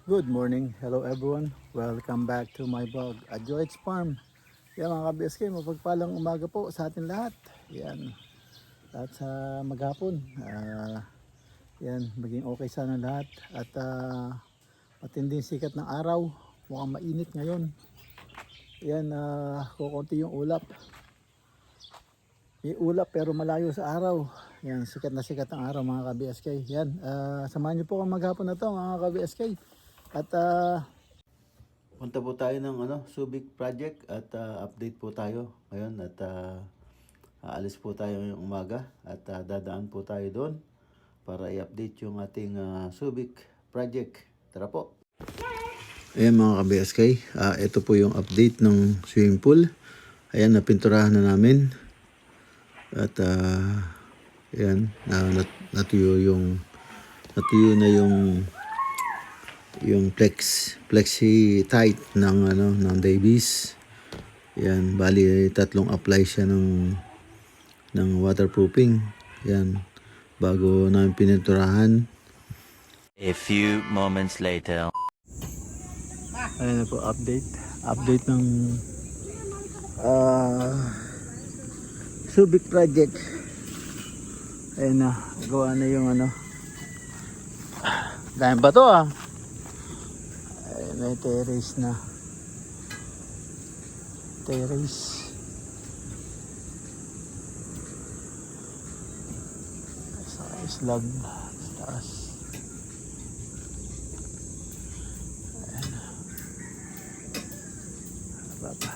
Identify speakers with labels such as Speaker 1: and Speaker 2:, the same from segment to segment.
Speaker 1: Good morning, hello everyone. Welcome back to my vlog at Joy's Farm. Yan mga ka-BSK, mapagpalang umaga po sa atin lahat. Yan, at sa maghapon. Yan, maging okay sana lahat. At matinding sikat ng araw. Mukhang mainit ngayon. Yan, kukunti yung ulap. May ulap pero malayo sa araw. Yan, sikat na sikat ang araw mga ka-BSK. Yan, samahan niyo po ang maghapon na to mga ka-BSK. At punta po tayo ng Subic project at update po tayo ngayon at aalis po tayo ngayong umaga at dadaan po tayo doon para i-update yung ating Subic project. Tara po. Ayan mga ka-BSK, ito po yung update ng swimming pool. Ayan, napinturahan na namin at ayan, natuyo na yung flexi tight ng Davies. Yan, bali tatlong apply siya ng waterproofing. Yan, bago namin pininturahan.
Speaker 2: A few moments later.
Speaker 1: Ayun na po, update ng Subic project. Ayun na, gawa na yung dahil ba to may terrace na. Terrace. Sa slab taas. Ayan. Baba.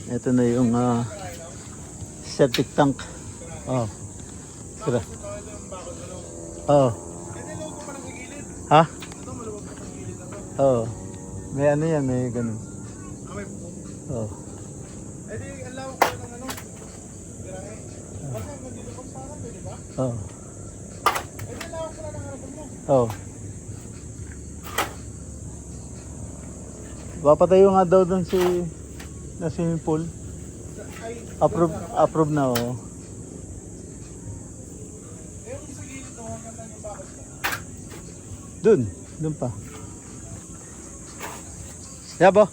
Speaker 1: Ito na yung septic tank. Oh. Sira. Oh. Ha? Oh. May yan, may ganun. Oh.
Speaker 3: Eh di, alaw ko ng garahe. Baka dito pa sana, pwede ba?
Speaker 1: Oh.
Speaker 3: Eh di, alaw ko ng harapan mo.
Speaker 1: Oh. Papatayo nga daw doon na swimming pool. Approve na oh. Dun pa. Yabo.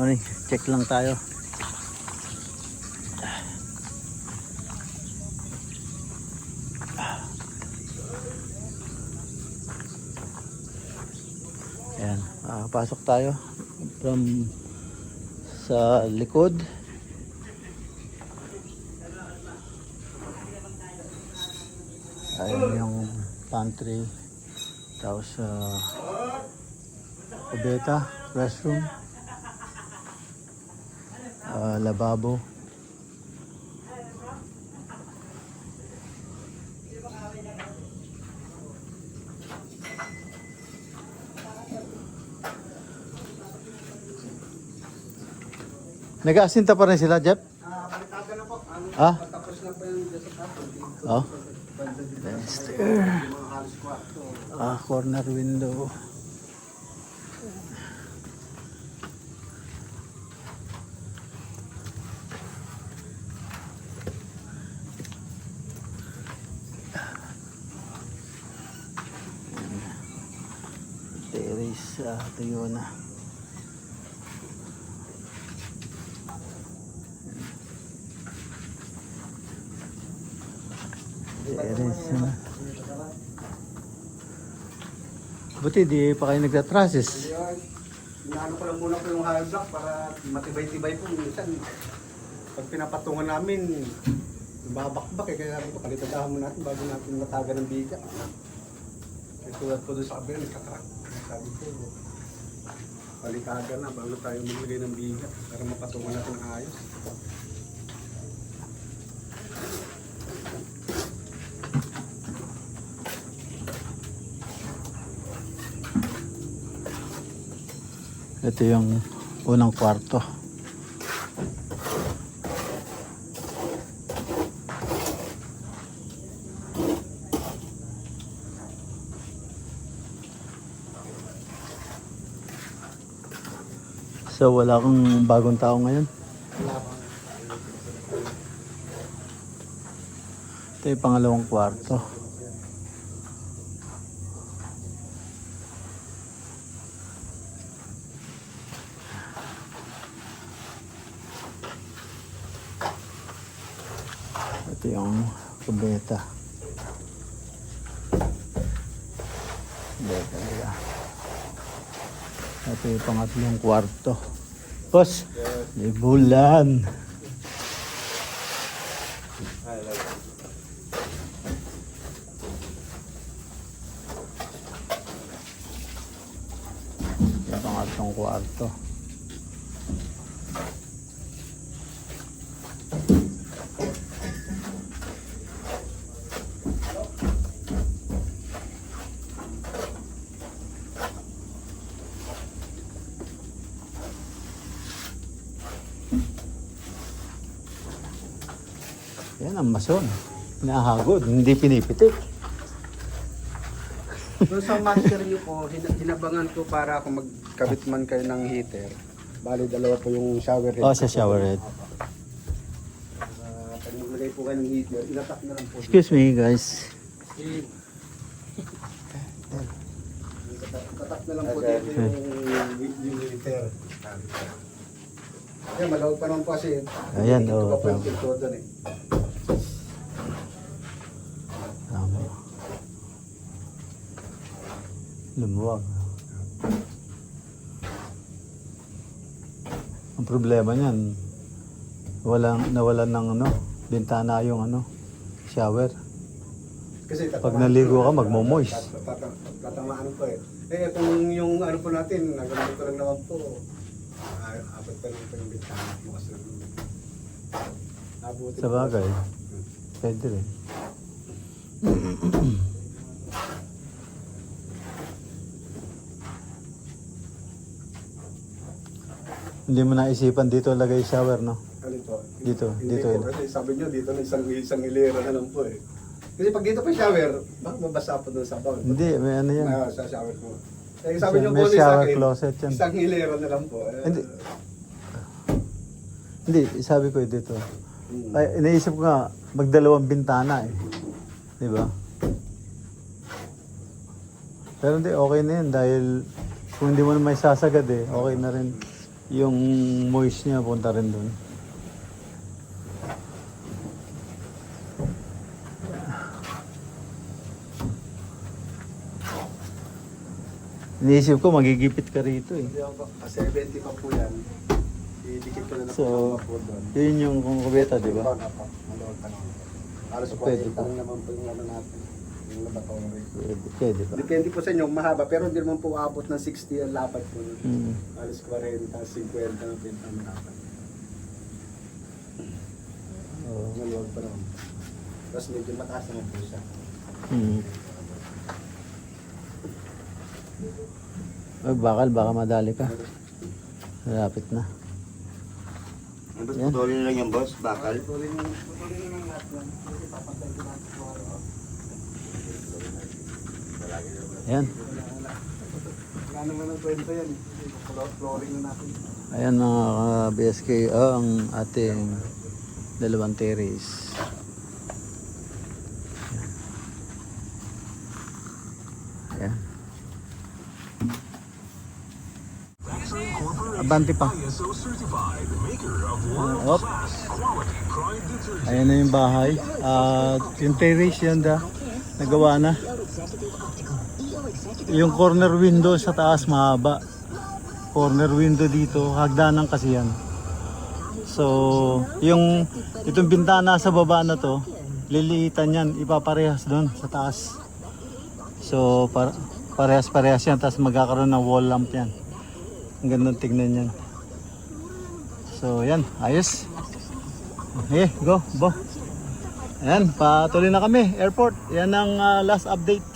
Speaker 1: Morning, check lang tayo. Ayan, pasok tayo from sa likod. Ayan yung pantry, tapos kubeta, restroom, lababo. Nag-aasinta pa rin sila, Jeff?
Speaker 3: Balitaga na po.
Speaker 1: Tapos
Speaker 3: na po yung desert apple.
Speaker 1: Oh. Corner window. Terrace, tuyo na. Terrace na. Buti di pa kayo nagtatrasis.
Speaker 3: Inaano ko lang muna po yung high block para matibay-tibay po. Minsan, pag pinapatungan namin, babakbak kaya sabi ko, palitadahan mo natin bago natin mataga ng biga. Kaya tulad ko doon sa kabila, nagkakrak. Sabi ko, palitaga na bago tayo maglagay ng biga para mapatungan natin ng ayos.
Speaker 1: Ito yung unang kwarto. So wala kang bagong tao ngayon?
Speaker 3: Wala pa.
Speaker 1: Ito yung pangalawang kwarto. Ito yung kubeta. Ito yung pangatlong kwarto. Boss, may bulan. Yung pangatlong kwarto. Yan ang mason. Pinahagod, hindi pinipitik.
Speaker 3: Doon sa master niyo po, hinabangan ko para kung magkabit man kayo ng heater. Bali, dalawa po yung shower head.
Speaker 1: Oh, sa shower head.
Speaker 3: Pag maglagay po kayo ng heater, ilatak na lang po.
Speaker 1: Excuse me guys.
Speaker 3: Tatak na lang po dito yung heater. Ayan, malawag pa naman po kasi.
Speaker 1: Ayan,
Speaker 3: ito
Speaker 1: oh,
Speaker 3: pa po yung
Speaker 1: tama.
Speaker 3: filter doon eh.
Speaker 1: Tama. Lumuwag. Ang problema niyan, nawalan ng bintana yung shower.
Speaker 3: Kasi
Speaker 1: Pag naligo ka, magmo-moist.
Speaker 3: Tatamaan po eh. Eh kung yung ano po natin, nagamit ko lang naman po. Abot pa lang po yung bintana. Bukas lang. Abutin
Speaker 1: Sa
Speaker 3: po.
Speaker 1: bagay, pwede rin. Hindi mo naisipan dito lagay shower, no?
Speaker 3: Alin po?
Speaker 1: Dito,
Speaker 3: Hindi
Speaker 1: dito
Speaker 3: po,
Speaker 1: yun.
Speaker 3: kasi sabi nyo, dito na isang hilera na lang po eh. Kasi pag dito pa shower, baka mabasa po doon sa bawal.
Speaker 1: Hindi, may ano yan.
Speaker 3: Sa shower po. Eh, sabi nyo
Speaker 1: May
Speaker 3: po sa
Speaker 1: shower
Speaker 3: akin,
Speaker 1: closet yan.
Speaker 3: isang hilera na lang po.
Speaker 1: Hindi. Hindi, sabi ko dito.
Speaker 3: Hmm.
Speaker 1: Ay, iniisip ko nga, magdalawang bintana eh. Di ba? Pero hindi, okay na yan dahil kung hindi mo na may sasagad eh, okay na rin. Yung moist niya punta rin doon. Iniisip ko, magigipit ka rito eh.
Speaker 3: Hindi ako, kasi 70 pa po yan. Idikit ko na lang
Speaker 1: So,
Speaker 3: po doon.
Speaker 1: yun yung kubeta, di ba?
Speaker 3: Malawag pa naman. Alas po,
Speaker 1: Pwede pa.
Speaker 3: lang naman po yung ano natin. Yung laboratory.
Speaker 1: Pwede pa.
Speaker 3: Depende po sa inyo, mahaba. Pero hindi naman po abot ng 60 ang lapad po.
Speaker 1: Mm.
Speaker 3: Alas 40, 50 ang pintang lapad.
Speaker 1: Oo.
Speaker 3: Maluwag pa naman. Tapos medyo mataas naman po siya.
Speaker 1: Mm. Ay, baka madali ka. Malapit na.
Speaker 4: Boss,
Speaker 1: Yan.
Speaker 4: putulin lang yung boss, bakal.
Speaker 3: Putulin na lang natin yan. Kasi papantay ko natin po araw.
Speaker 1: Ayan.
Speaker 3: Wala naman ang kwento yan. Flooring na natin.
Speaker 1: Ayan mga BSK, ang ating dalawang terrace. Ayan. Abante pa. Op. Ayan na yung bahay. At yung terrace yan nagawa na. Yung corner window sa taas mahaba. Corner window dito, hagdanan kasi yan. So, itong bintana sa baba na to, liliitan yan, ipaparehas doon sa taas. So, parehas-parehas yan, tapos magkakaroon ng wall lamp yan. Ang ganda tignan yan. So, yan, ayos. Okay, go, bo. Ayan, patuloy na kami, airport. Yan ang last update.